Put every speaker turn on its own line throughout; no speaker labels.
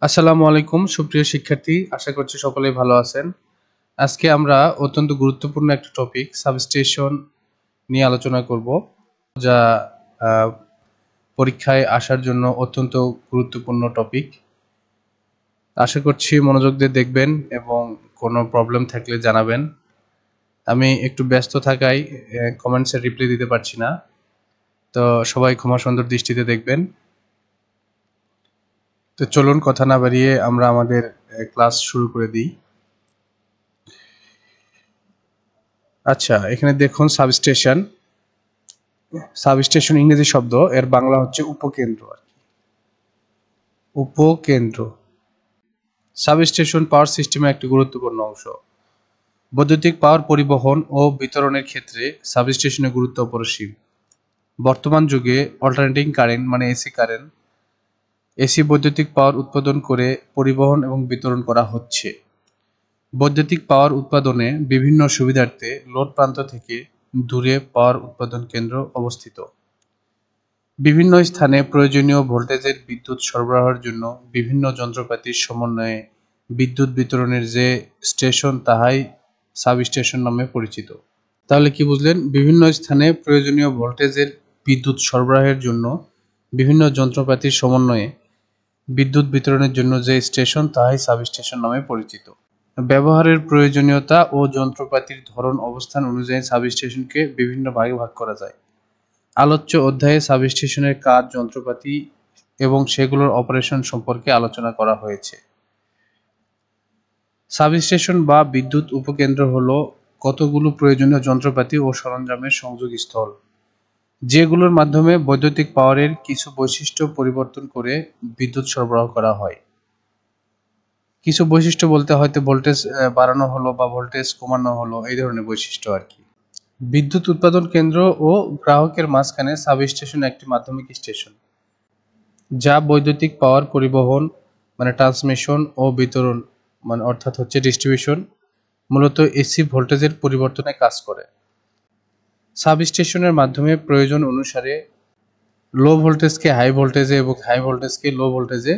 আসসালামু আলাইকুম সুপ্রিয় শিক্ষার্থী, আশা করছি সকলেই ভালো আছেন। আজকে আমরা অত্যন্ত গুরুত্বপূর্ণ একটা টপিক সাবস্টেশন নিয়ে আলোচনা করব, যা আহ, পরীক্ষায় আসার জন্য অত্যন্ত গুরুত্বপূর্ণ টপিক। আশা করছি মনোযোগ দিয়ে দেখবেন এবং কোনো প্রবলেম থাকলে জানাবেন। আমি একটু ব্যস্ত থাকায় কমেন্টসে রিপ্লাই দিতে পারছি না, তো সবাই ক্ষমা সুন্দর দৃষ্টিতে দেখবেন। তো চলুন কথা না বাড়িয়ে আমরা আমাদের ক্লাস শুরু করে দিই। আচ্ছা, এখানে দেখুন সাবস্টেশন। সাবস্টেশন ইংরেজি শব্দ, এর বাংলা হচ্ছে উপকেন্দ্র। উপকেন্দ্র সাবস্টেশন পাওয়ার সিস্টেমের একটি গুরুত্বপূর্ণ অংশ। বৈদ্যুতিক পাওয়ার পরিবহন ও বিতরণের ক্ষেত্রে সাবস্টেশনের গুরুত্ব অপরিসীম। বর্তমান যুগে অল্টারনেটিং কারেন্ট মানে এসি কারেন্ট, এসি বৈদ্যুতিক পাওয়ার উৎপাদন করে পরিবহন এবং বিতরণ করা হচ্ছে। বৈদ্যুতিক পাওয়ার উৎপাদনে বিভিন্ন সুবিধার্থে লোড প্রান্ত থেকে দূরে পাওয়ার উৎপাদন কেন্দ্র অবস্থিত। বিভিন্ন স্থানে প্রয়োজনীয় ভোল্টেজের বিদ্যুৎ সরবরাহের জন্য বিভিন্ন যন্ত্রপাতির সমন্বয়ে বিদ্যুৎ বিতরণের যে স্টেশন তাহাই সাবস্টেশন নামে পরিচিত। তাহলে কি বুঝলেন? বিভিন্ন স্থানে প্রয়োজনীয় ভোল্টেজের বিদ্যুৎ সরবরাহের জন্য বিভিন্ন যন্ত্রপাতির সমন্বয়ে বিদ্যুৎ বিতরণের জন্য যে স্টেশন তাহাই সাবস্টেশন নামে পরিচিত। ব্যবহারের প্রয়োজনীয়তা ও যন্ত্রপাতির ধরন অবস্থান অনুযায়ী সাবস্টেশনকে বিভিন্ন ভাগে ভাগ করা যায়। আলোচ্য অধ্যায়ে সাবস্টেশনের কাজ, যন্ত্রপাতি এবং সেগুলোর অপারেশন সম্পর্কে আলোচনা করা হয়েছে। সাবস্টেশন বা বিদ্যুৎ উপকেন্দ্র হলো কতগুলো প্রয়োজনীয় যন্ত্রপাতি ও সরঞ্জামের সংযোগস্থল, যেগুলোর মাধ্যমে বৈদ্যুতিক পাওয়ারের কিছু বৈশিষ্ট্য পরিবর্তন করে বিদ্যুৎ সরবরাহ করা হয়। কিছু বৈশিষ্ট্য বলতে হয়তো ভোল্টেজ বাড়ানো হলো বা ভোল্টেজ কমানো হলো, এই ধরনের বৈশিষ্ট্য আর কি। বিদ্যুৎ উৎপাদন কেন্দ্র ও গ্রাহকের মাঝখানে সাবস্টেশন একটি মাধ্যমিক স্টেশন, যা বৈদ্যুতিক পাওয়ার পরিবহন মানে ট্রান্সমিশন ও বিতরণ মানে অর্থাৎ হচ্ছে ডিস্ট্রিবিউশন, মূলত এসি ভোল্টেজের পরিবর্তনে কাজ করে। সাবস্টেশনের মাধ্যমে প্রয়োজন অনুসারে লো ভোল্টেজকে হাই ভোল্টেজে এবং হাই ভোল্টেজকে লো ভোল্টেজে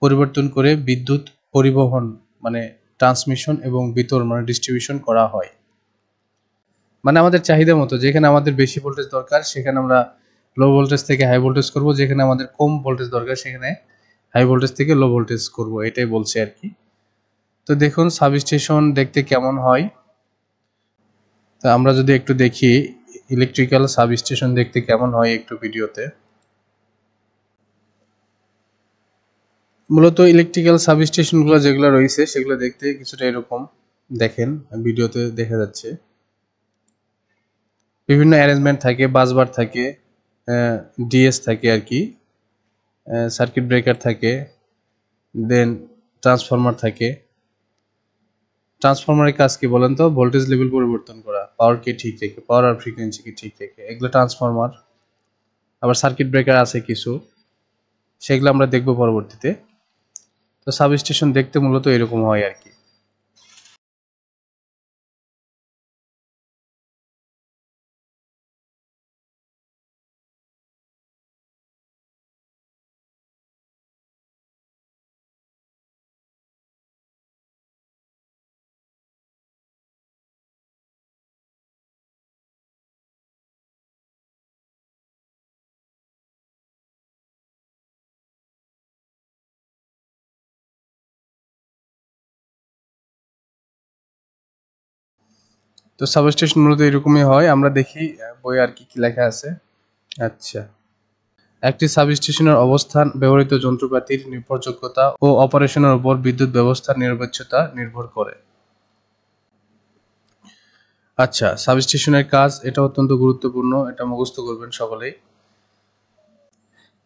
পরিবর্তন করে বিদ্যুৎ পরিবহন মানে ট্রান্সমিশন এবং বিতরণ মানে ডিস্ট্রিবিউশন করা হয়। মানে আমাদের চাহিদা মতো, যেখানে আমাদের বেশি ভোল্টেজ দরকার সেখানে আমরা লো ভোল্টেজ থেকে হাই ভোল্টেজ করব, যেখানে আমাদের কম ভোল্টেজ দরকার সেখানে হাই ভোল্টেজ থেকে লো ভোল্টেজ করব, এটাই বলছে আর কি। তো দেখুন সাবস্টেশন দেখতে কেমন হয়। তো আমরা যদি একটু দেখি ইলেকট্রিক্যাল সাবস্টেশন দেখতে কেমন হয় একটু ভিডিওতে। মূলত ইলেকট্রিক্যাল সাবস্টেশনগুলো যেগুলো রয়েছে সেগুলো দেখতে কিছুটা এরকম, দেখেন ভিডিওতে দেখা যাচ্ছে। বিভিন্ন অ্যারেঞ্জমেন্ট থাকে, বাসবার থাকে, ডিএস থাকে আর কি, সার্কিট ব্রেকার থাকে, দেন ট্রান্সফরমার থাকে। ট্রান্সফরমারের কাজ কি বলেন তো? ভোল্টেজ লেভেল পরিবর্তন করা, পাওয়ারকে ঠিক রেখে, পাওয়ার আর ফ্রিকোয়েন্সিকে ঠিক রেখে, এগুলো ট্রান্সফরমার। আবার সার্কিট ব্রেকার আছে কিছু, সেগুলো আমরা দেখব পরবর্তীতে। তো সাবস্টেশন দেখতে মূলত এরকম হয় আর কি। তো সাবস্টেশন মূলত এরকমই হয়, আমরা দেখি বই আর কি কি লেখা আছে। আচ্ছা, একটি সাবস্টেশনের অবস্থান ব্যবহৃত যন্ত্রপাতির নির্ভরযোগ্যতা ও অপারেশনের উপর বিদ্যুৎ ব্যবস্থার নিরপেক্ষতা নির্ভর করে। আচ্ছা, সাবস্টেশনের কাজ এটা অত্যন্ত গুরুত্বপূর্ণ, এটা মুখস্থ করবেন সকলেই।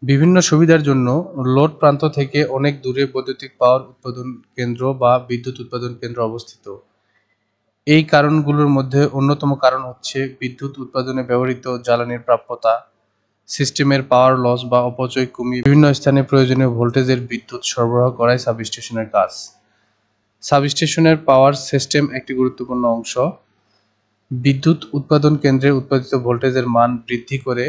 বিভিন্ন সুবিধার জন্য লোড প্রান্ত থেকে অনেক দূরে বৈদ্যুতিক পাওয়ার উৎপাদন কেন্দ্র বা বিদ্যুৎ উৎপাদন কেন্দ্র অবস্থিত। এই কারণগুলোর মধ্যে অন্যতম কারণ হচ্ছে বিদ্যুৎ উৎপাদনে ব্যবহৃত জ্বালানির প্রাপ্যতা, সিস্টেমের পাওয়ার লস বা অপচয় কমিয়ে বিভিন্ন স্থানে প্রয়োজনীয় ভোল্টেজের বিদ্যুৎ সরবরাহ করাই সাবস্টেশনের কাজ। সাবস্টেশনের পাওয়ার সিস্টেম একটি গুরুত্বপূর্ণ অংশ। বিদ্যুৎ উৎপাদন কেন্দ্রে উৎপাদিত ভোল্টেজের মান বৃদ্ধি করে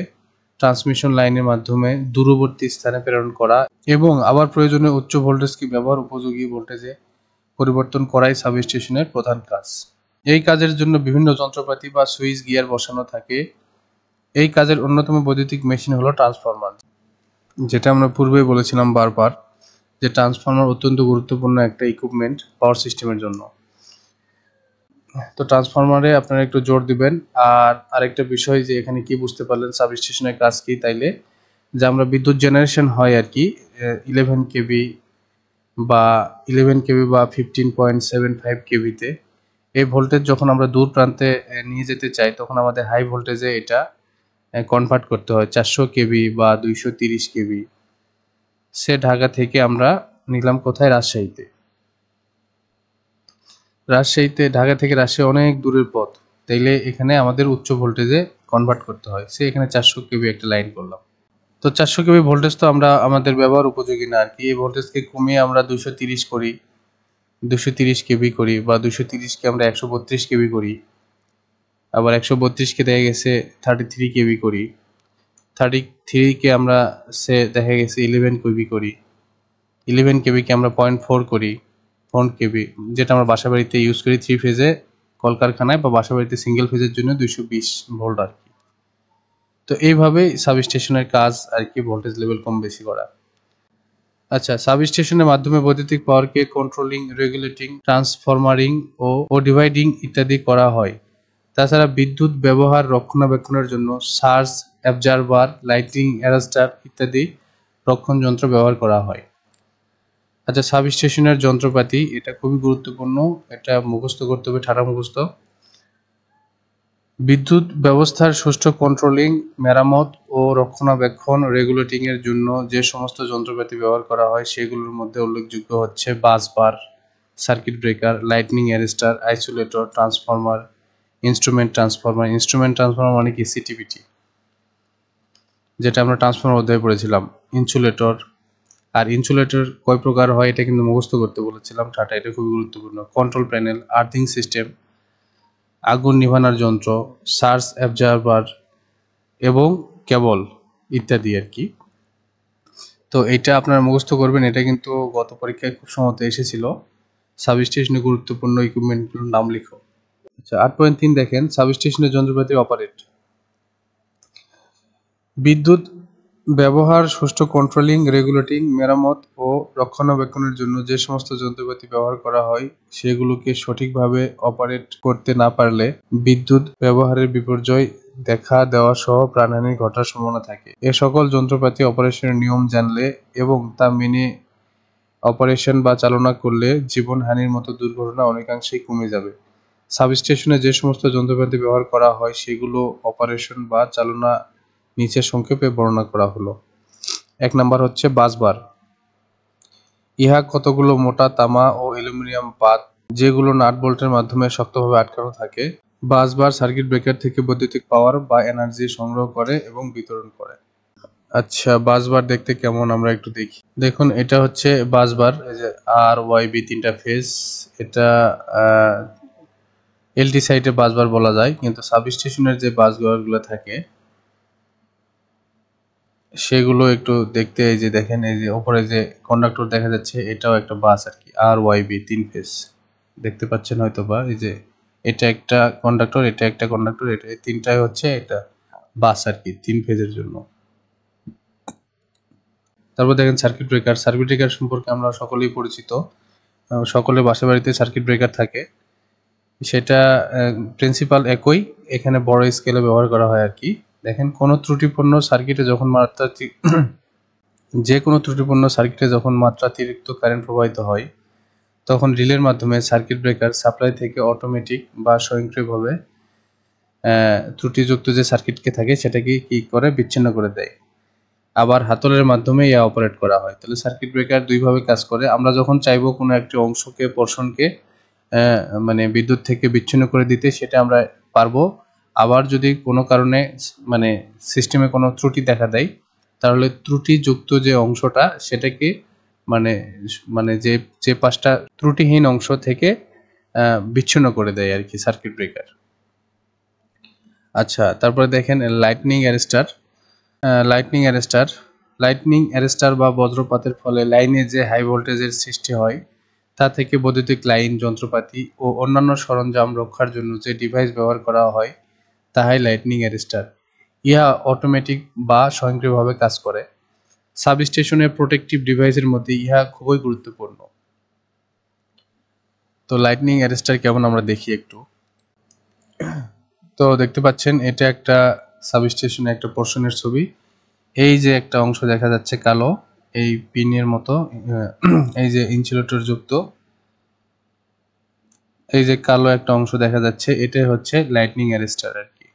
ট্রান্সমিশন লাইনের মাধ্যমে দূরবর্তী স্থানে প্রেরণ করা এবং আবার প্রয়োজনে উচ্চ ভোল্টেজকে ব্যবহার উপযোগী ভোল্টেজে পরিবর্তন করাই সাবস্টেশনের প্রধান কাজ। এই কাজের জন্য বিভিন্ন যন্ত্রপাতি বা সুইচ গিয়ার বসানো থাকে। এই কাজের অন্যতম বৈদ্যুতিক মেশিন হলো ট্রান্সফরমার, যেটা আমরা পূর্বেই বলেছিলাম বারবার যে ট্রান্সফরমার অত্যন্ত গুরুত্বপূর্ণ একটা ইকুইপমেন্ট পাওয়ার সিস্টেমের জন্য। তো ট্রান্সফরমারে আপনারা একটু জোর দিবেন। আর আরেকটা বিষয় যে এখানে কি বুঝতে পারলেন সাবস্টেশনের কাজ কি, তাইলে যে আমরা বিদ্যুৎ জেনারেশন হয় আর কি 11 কেভি বা 15.75 কেভিতে, এই ভোল্টেজ যখন আমরা দূর প্রান্তে নিয়ে যেতে চাই তখন আমাদের হাই ভোল্টেজে এটা কনভার্ট করতে হয় 400 কেভি বা 230 কেভি। সে ঢাকা থেকে আমরা নিলাম কোথায়, রাজশাহীতে ঢাকা থেকে রাজশাহী অনেক দূরের পথ, তাইলে এখানে আমাদের উচ্চ ভোল্টেজে কনভার্ট করতে হয়। সে এখানে 400 কেভি একটা লাইন করলাম। তো 400 কেভি ভোল্টেজ তো আমরা আমাদের ব্যবহার উপযোগী না আর কি। এই ভোল্টেজকে কমিয়ে আমরা 230 করি, 230 কেভি করি, বা 230কে আমরা 132 কেভি করি, আবার 132কে দেখা গেছে 33 কেভি করি, 33কে আমরা দেখা গেছে 11 কেভি করি, 11 কেভিকে আমরা 0.4 করি, 4 কেভি, যেটা আমরা বাসা বাড়িতে ইউজ করি 3 ফেজে কলকারখানায়, বা বাসা বাড়িতে সিঙ্গেল ফেজের জন্য 220 ভোল্ট আর কি। তো এইভাবেই সাবস্টেশনের কাজ আর কি, ভোল্টেজ লেভেল কম বেশি করা। আচ্ছা, সাবস্টেশনের মাধ্যমে বৈদ্যুতিক পাওয়ারকে কন্ট্রোলিং, রেগুলেটিং, ট্রান্সফরমারিং ও ডিভাইডিং ইত্যাদি করা হয়। তাছাড়া বিদ্যুৎ ব্যবহার রক্ষণাবেক্ষণের জন্য সার্জ অ্যাবজার্ভার, লাইটিং অ্যারেস্টার ইত্যাদি রক্ষণ যন্ত্র ব্যবহার করা হয়। আচ্ছা, সাবস্টেশনের যন্ত্রপাতি এটা খুবই গুরুত্বপূর্ণ, এটা মুখস্থ করতে হবে, ঠাড়া মুখস্থ। বিদ্যুৎ ব্যবস্থার সুষ্ঠু কন্ট্রোলিং, মেরামত ও রক্ষণাবেক্ষণ, রেগুলেটিং এর জন্য যে সমস্ত যন্ত্রপাতি ব্যবহার করা হয় সেগুলোর মধ্যে উল্লেখযোগ্য হচ্ছে বাসবার, circuit breaker, lightning arrester, isolator, transformer, instrument transformer. Instrument transformer মানে কি, সিটিপিটি, যেটা আমরা ট্রান্সফরমার অধ্যায়ে পড়েছিলাম। ইনসুলেটর, আর ইনসুলেটর কয় প্রকার হয় এটা কিন্তু মুখস্থ করতে বলেছিলাম, ঠাটা, এটা খুবই গুরুত্বপূর্ণ। কন্ট্রোল প্যানেল, আর্থিং সিস্টেম, আগুন নিভানোর যন্ত্র, সার্জ অ্যাবজার্ভার এবং কেবল ইত্যাদি আর কি। তো এটা আপনারা মুখস্থ করবেন, এটা কিন্তু গত পরীক্ষায় খুব সময়তে এসেছিল। সাবস্টেশনে গুরুত্বপূর্ণ ইকুইপমেন্টগুলোর নাম লিখো। আচ্ছা, 8.3 দেখেন সাবস্টেশনের যন্ত্রপাতি অপারেট। বিদ্যুৎ ব্যবহার সুষ্ঠু কন্ট্রোলিং, রেগুলেটিং, মেরামত ও রক্ষণাবেক্ষণের জন্য যে সমস্ত যন্ত্রপাতি ব্যবহার করা হয় সেগুলোকে সঠিকভাবে অপারেট করতে না পারলে বিদ্যুৎ ব্যবহারের বিপর্যয় দেখা দেওয়া সহ প্রাণহানি ঘটার সম্ভাবনা থাকে। এ সকল যন্ত্রপাতি অপারেশনের নিয়ম জানলে এবং তা মেনে অপারেশন বা চালনা করলে জীবনহানির মতো দুর্ঘটনা অনেকাংশেই কমে যাবে। সাবস্টেশনে যে সমস্ত যন্ত্রপাতি ব্যবহার করা হয় সেগুলো অপারেশন বা চালনা নিচে সংক্ষেপে বর্ণনা করা হলো। 1 নাম্বার হচ্ছে বাসবার। ইহা কতগুলো মোটা তামা ও অ্যালুমিনিয়াম পাত যেগুলো নাট বল্টের মাধ্যমে শক্তভাবে আটকানো থাকে। বাসবার সার্কিট ব্রেকার থেকে বৈদ্যুতিক পাওয়ার বা এনার্জি সংগ্রহ করে এবং বিতরণ করে। আচ্ছা, বাসবার দেখতে কেমন আমরা একটু দেখি। দেখুন, এটা হচ্ছে বাসবার, এই যে আর ওয়াই বি 3টা ফেজ। এটা এলটি সাইটে বাসবার বলা যায়, কিন্তু সাবস্টেশনের যে বাসবারগুলো থাকে সেগুলো একটু দেখতে, এই যে দেখেন, এই যে উপরে যে কন্ডাক্টর দেখা যাচ্ছে এটাও একটা বাস আর কি, আর ওয়াই বি 3 ফেজ দেখতে পাচ্ছেন হয়তো, বা এই যে এটা একটা কন্ডাক্টর, এটা একটা কন্ডাক্টর, এটা এই তিনটাই হচ্ছে এটা বাস আর কি 3 ফেজের জন্য। তারপর দেখেন সার্কিট ব্রেকার। সার্কিট ব্রেকার সম্পর্কে আমরা সকলেই পরিচিত, সকলের বাসা বাড়িতে সার্কিট ব্রেকার থাকে। সেটা প্রিন্সিপাল একই, এখানে বড় স্কেলে ব্যবহার করা হয় আর কি। দেখেন, কোনো ত্রুটিপূর্ণ সার্কিটে যখন যে কোনো ত্রুটিপূর্ণ সার্কিটে যখন মাত্রাতিরিক্ত কারেন্ট প্রবাহিত হয় তখন রিলের মাধ্যমে সার্কিট ব্রেকার সাপ্লাই থেকে অটোমেটিক বা স্বয়ংক্রিয়ভাবে ত্রুটিযুক্ত যে সার্কিটকে থাকে সেটাকে কি করে, বিচ্ছিন্ন করে দেয়। আবার হাতলের মাধ্যমে ইয়া অপারেট করা হয়। তাহলে সার্কিট ব্রেকার দুইভাবে কাজ করে। আমরা যখন চাইবো কোনো একটি অংশকে, পোর্শনকে মানে বিদ্যুৎ থেকে বিচ্ছিন্ন করে দিতে, সেটা আমরা পারবো। আবার যদি কোনো কারণে মানে সিস্টেমে কোনো ত্রুটি দেখা দেয় তাহলে ত্রুটিযুক্ত যে অংশটা সেটাকে মানে মানে যে যে পাঁচটা ত্রুটিহীন অংশ থেকে বিচ্ছিন্ন করে দেয় আর কি সার্কিট ব্রেকার। আচ্ছা, তারপরে দেখেন লাইটনিং অ্যারেস্টার। লাইটনিং অ্যারেস্টার বা বজ্রপাতের ফলে লাইনে যে হাই ভোল্টেজের সৃষ্টি হয় তা থেকে বৈদ্যুতিক লাইন, যন্ত্রপাতি ও অন্যান্য সরঞ্জাম রক্ষার জন্য যে ডিভাইস ব্যবহার করা হয় তাহাই লাইটনিং অ্যারেস্টার। ইহা অটোমেটিক বা স্বয়ংক্রিয়ভাবে কাজ করে। সাবস্টেশনের প্রোটেক্টিভ ডিভাইসের মধ্যে ইহা খুবই গুরুত্বপূর্ণ। তো লাইটনিং অ্যারেস্টার কেমন আমরা দেখি একটু। তো দেখতে পাচ্ছেন এটা একটা সাবস্টেশনের একটা পোর্শনের ছবি। এই যে একটা অংশ দেখা যাচ্ছে কালো, এই পিনের মতো, এই যে ইনসুলেটর যুক্ত এই যে কালো একটা অংশ দেখা যাচ্ছে, এটাই হচ্ছে লাইটনিং অ্যারেস্টার আর কি।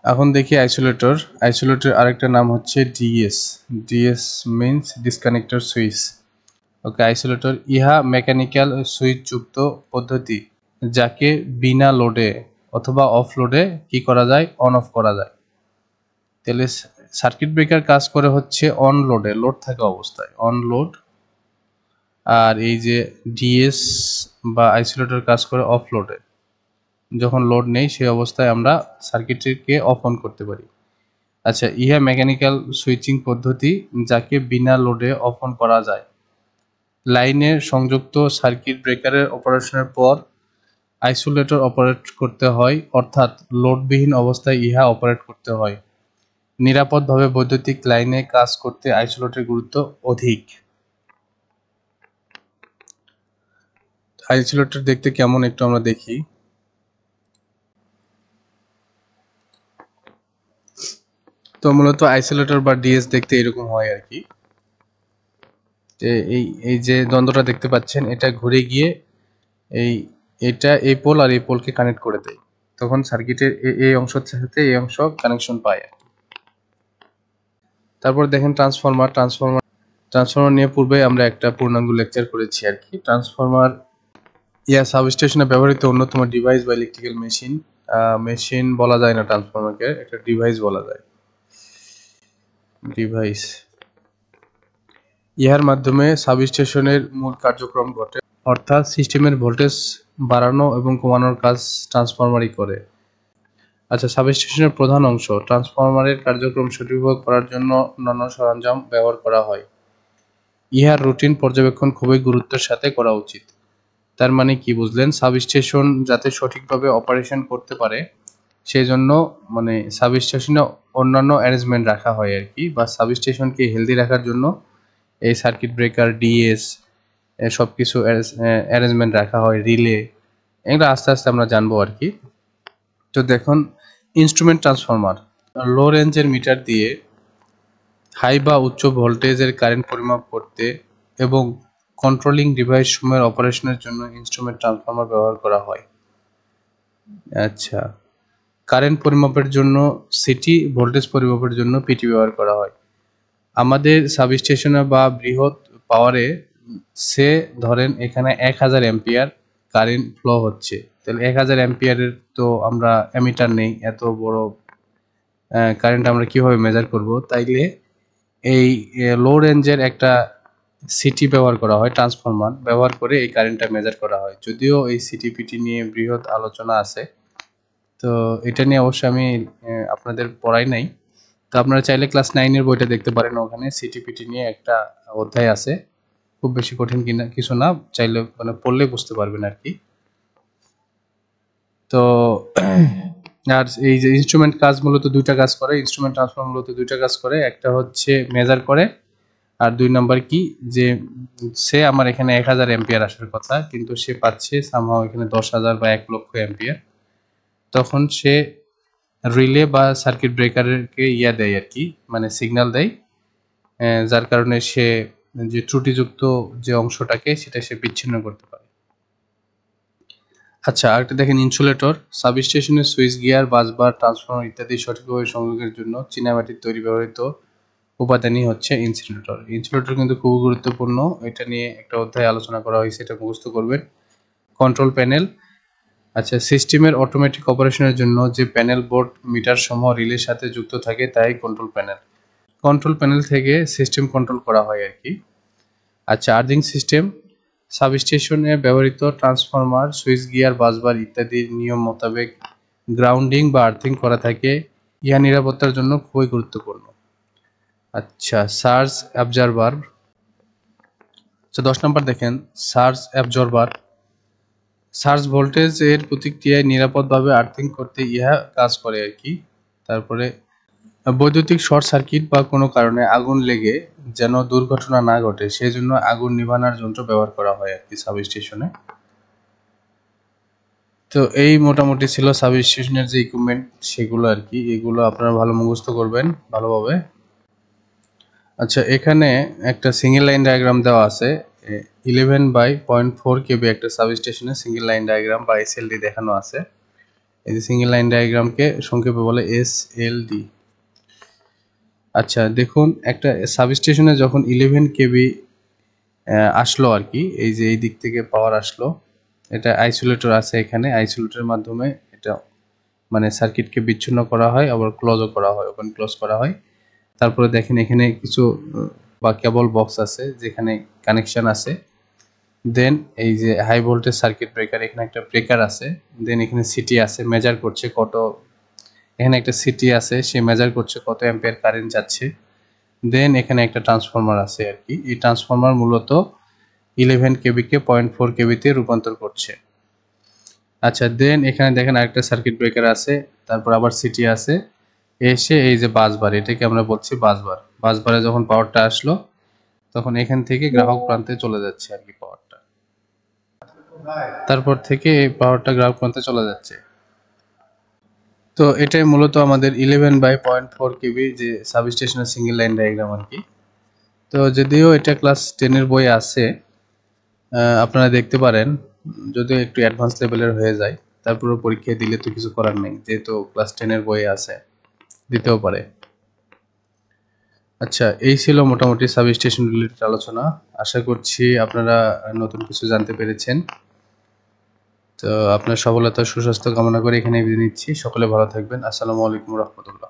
এখন দেখি আইসোলেটর। আরেকটা নাম হচ্ছে DS. DS means disconnector switch. Okay, isolator ইহা মেকানিক্যাল সুইচ যুক্ত পদ্ধতি, যাকে বিনা লোডে অথবা অফ লোডে কি করা যায়, অন অফ করা যায়। তাহলে সার্কিট ব্রেকার কাজ করে হচ্ছে অন লোডে, লোড থাকা অবস্থায়, অন লোড। আর এই যে ডিএস বা আইসোলেটর কাজ করে অফ লোডে, যখন লোড নেই সেই অবস্থায় আমরা সার্কিটকে অফ অন করতে পারি। আচ্ছা, ইহা মেকানিক্যাল সুইচিং পদ্ধতি, যাকে বিনা লোডে অফ অন করা যায়। লাইনে সংযুক্ত সার্কিট ব্রেকারের অপারেশনের পর আইসোলেটর অপারেট করতে হয়, অর্থাৎ লোডবিহীন অবস্থায় ইহা অপারেট করতে হয়। নিরাপদভাবে বৈদ্যুতিক লাইনে কাজ করতে আইসোলেটরের গুরুত্ব অধিক। আইসোলেটর দেখতে কেমন একটু আমরা দেখি। তো মূলত আইসোলেটর বা ডিএস দেখতে এরকম হয় আর কি। এই যে দ্বন্দ্বটা দেখতে পাচ্ছেন, এটা ঘুরে গিয়ে এই পোল আর এই পোলকে কানেক্ট করে দেয়, তখন সার্কিটের এই অংশের সাথে এই অংশ কানেকশন পায়। তারপর দেখেন ট্রান্সফরমার নিয়ে পূর্বে আমরা একটা পূর্ণাঙ্গ লেকচার করেছি আর কি। ট্রান্সফরমার সাবস্টেশনে ব্যবহৃত অন্যতম ডিভাইস বা ইলেকট্রিক্যাল মেশিন বলা যায় না, ট্রান্সফরমারকে একটা ডিভাইস বলা যায়। ডিভাইস, ইহার মাধ্যমে সাবস্টেশনের মূল কার্যক্রম ঘটে, অর্থাৎ সিস্টেমের ভোল্টেজ বাড়ানো এবং কমানোর কাজ ট্রান্সফরমারই করে। আচ্ছা, সাবস্টেশনের প্রধান অংশ। ট্রান্সফরমারের কার্যক্রম সঠিকভাবে করার জন্য অন্যান্য সরঞ্জাম ব্যবহার করা হয়। ইহার রুটিন পর্যবেক্ষণ খুবই গুরুত্বের সাথে করা উচিত। তার মানে কি বুঝলেন? সাবস্টেশন যাতে সঠিকভাবে অপারেশন করতে পারে সেই জন্য মানে সাবস্টেশনে অন্যান্য অ্যারেঞ্জমেন্ট রাখা হয় আর কি, বা সাবস্টেশনকে হেলদি রাখার জন্য এই সার্কিট ব্রেকার, ডিএস সব কিছু অ্যারেঞ্জমেন্ট রাখা হয়, রিলে, এগুলো আস্তে আস্তে আমরা জানবো আর কি। তো দেখুন, ইনস্ট্রুমেন্ট ট্রান্সফরমার লো রেঞ্জের মিটার দিয়ে হাই বা উচ্চ ভোল্টেজের কারেন্ট পরিমাপ করতে এবং কন্ট্রোলিং ডিভাইস সমূহের অপারেশনের জন্য ইনস্ট্রুমেন্ট ট্রান্সফরমার ব্যবহার করা হয়। আচ্ছা, কারেন্ট পরিমাপের জন্য সিটি, ভোল্টেজ পরিমাপের জন্য পিটি ব্যবহার করা হয়। আমাদের সাবস্টেশনে বা বৃহৎ পাওয়ারে সে ধরেন এখানে 1000 অ্যাম্পিয়ার কারেন্ট ফ্লো হচ্ছে, তাহলে 1000 অ্যাম্পিয়ারের তো আমরা অ্যামিটার নেই, এত বড় কারেন্ট আমরা কিভাবে মেজার করব? তাইলে এই লো রেঞ্জের একটা সিটি ব্যবহার করা হয়, ট্রান্সফরমার ব্যবহার করে এই কারেন্টটা মেজার করা হয়। যদিও এই সিটিপিটি নিয়ে বৃহৎ আলোচনা আছে, তো এটা নিয়ে অবশ্যই আমি আপনাদের পড়াই নাই। তো আপনারা চাইলে ক্লাস 9-এর বইটা দেখতে পারেন, ওখানে সিটিপিটি নিয়ে একটা অধ্যায় আছে। খুব বেশি কঠিন কিনা কিছু না, চাইলে মানে পড়লে বুঝতে পারবেন আর কি। তো আর এই যে ইনস্ট্রুমেন্ট কাজ মূলত দুইটা কাজ করে, ইনস্ট্রুমেন্ট ট্রান্সফরমার মূলত দুইটা কাজ করে, একটা হচ্ছে মেজার করে, আর 2 নাম্বার কি, যে সে আমার এখানে 1000 অ্যাম্পিয়ার আসার কথা কিন্তু সে পাচ্ছে সামহাও এখানে 10,000 বা 1 লক্ষ অ্যাম্পিয়ার, তখন সে রিলে বা সার্কিট ব্রেকারকে দেয় আর কি, মানে সিগন্যাল দেয়, যার কারণে সে যে ত্রুটিযুক্ত যে অংশটাকে সেটা সে বিচ্ছিন্ন করতে পারে। আচ্ছা, আরেকটা দেখেন ইনসুলেটর। সাবস্টেশনের সুইচ গিয়ার, বাসবার, ট্রান্সফরমার ইত্যাদি সঠিকভাবে সংযোগের জন্য চীনামাটির তৈরি ব্যবহৃত উপাদানই হচ্ছে ইনসুলেটর। ইনসুলেটর কিন্তু খুব গুরুত্বপূর্ণ, এটা নিয়ে একটা অধ্যায় আলোচনা করা হয়েছে, এটা মুখস্থ করবেন। Control panel. আচ্ছা, সিস্টেমের অটোমেটিক অপারেশনের জন্য যে প্যানেল, বোর্ড, মিটার সমূহ রিলের সাথে যুক্ত থাকে তাই কন্ট্রোল প্যানেল। কন্ট্রোল প্যানেল থেকে সিস্টেম কন্ট্রোল করা হয় আর কি। আচ্ছা, আর্থিং সিস্টেম। সাবস্টেশনে ব্যবহৃত ট্রান্সফরমার, সুইচ গিয়ার, বাসবার ইত্যাদির নিয়ম মোতাবেক গ্রাউন্ডিং বা আর্থিং করা থাকে, ইহা নিরাপত্তার জন্য খুবই গুরুত্বপূর্ণ। আচ্ছা, সার্জ অ্যাবজর্বার। আচ্ছা 10 নম্বর দেখেন, সার্জ অ্যাবজর্বার। সার্জ ভোল্টেজ এর প্রতিক্রিয়ায় নিরাপদভাবে আর্থিং করতে ইহা কাজ করে আর কি। তারপরে বৈদ্যুতিক শর্ট সার্কিট বা কোনো কারণে আগুন লেগে যেন দুর্ঘটনা না ঘটে সেজন্য আগুন নিভানোর যন্ত্র ব্যবহার করা হয় আর কি সাবস্টেশনে। তো এই মোটামুটি ছিল সাবস্টেশনের যে ইকুইপমেন্ট সেগুলো আর কি, এগুলো আপনারা ভালো মুখস্থ করবেন ভালোভাবে। আচ্ছা, এখানে একটা সিঙ্গেল লাইন ডায়াগ্রাম দেওয়া আছে। 11/0.4 কেবি একটা সাবস্টেশনে সিঙ্গেল লাইন ডায়াগ্রাম বা এসএলডি দেখানো আছে। এই যে সিঙ্গেল লাইন ডায়াগ্রামকে সংক্ষেপে বলে এসএলডি। আচ্ছা দেখুন, একটা সাবস্টেশনে যখন 11 কেবি আসলো আর কি, এই যে এই দিক থেকে পাওয়ার আসলো, এটা আইসোলেটর আছে এখানে, আইসোলেটরের মাধ্যমে এটা মানে সার্কিটকে বিচ্ছিন্ন করা হয়, আবার ক্লোজও করা হয়, ওপেন ক্লোজ করা হয়। তারপরে দেখেন এখানে কিছু বা কেবল বক্স আছে যেখানে কানেকশন আছে। দেন এই যে হাই ভোল্টেজ সার্কিট ব্রেকার, এখানে একটা ব্রেকার আছে। দেন এখানে সিটি আছে, মেজার করছে কত, এখানে একটা সিটি আছে, সে মেজার করছে কত অ্যাম্পিয়ার কারেন্ট যাচ্ছে। দেন এখানে একটা ট্রান্সফরমার আছে আর কি, এই ট্রান্সফরমার মূলত 11 কেবিকে 0.4 কেবিতে রূপান্তর করছে। আচ্ছা দেন এখানে দেখেন আরেকটা সার্কিট ব্রেকার আছে, তারপর আবার সিটি আছে, এসে এই যে বাসবার, এটাকে আমরা বলছি বাসবার। বাসবারে যখন পাওয়ারটা আসলো তখন এখান থেকে গ্রাহক প্রান্তে চলে যাচ্ছে আর কি পাওয়ারটা, তারপর থেকে এই পাওয়ারটা গ্রাহক প্রান্তে চলে যাচ্ছে। তো এটাই মূলত আমাদের 11/0.4 কেবি যে সাবস্টেশনের সিঙ্গেল লাইন ডায়াগ্রাম আর কি। তো যদিও এটা ক্লাস 10 এর বই আছে, আপনারা দেখতে পারেন, যদিও একটু অ্যাডভান্স লেভেলের হয়ে যায়, তারপরে পরীক্ষায় দিলে তো কিছু করার নেই, যেহেতু ক্লাস 10 এর বই আছে, দিতেও পারে। আচ্ছা, এই ছিল মোটামুটি সাবস্টেশন রিলেটেড আলোচনা। আশা করছি আপনারা নতুন কিছু জানতে পেরেছেন। তো আপনার সফলতা সুস্বাস্থ্য কামনা করে এখানে বিদায় নিচ্ছি। সকলে ভালো থাকবেন। আসসালামু আলাইকুম রহমতুল্লাহ।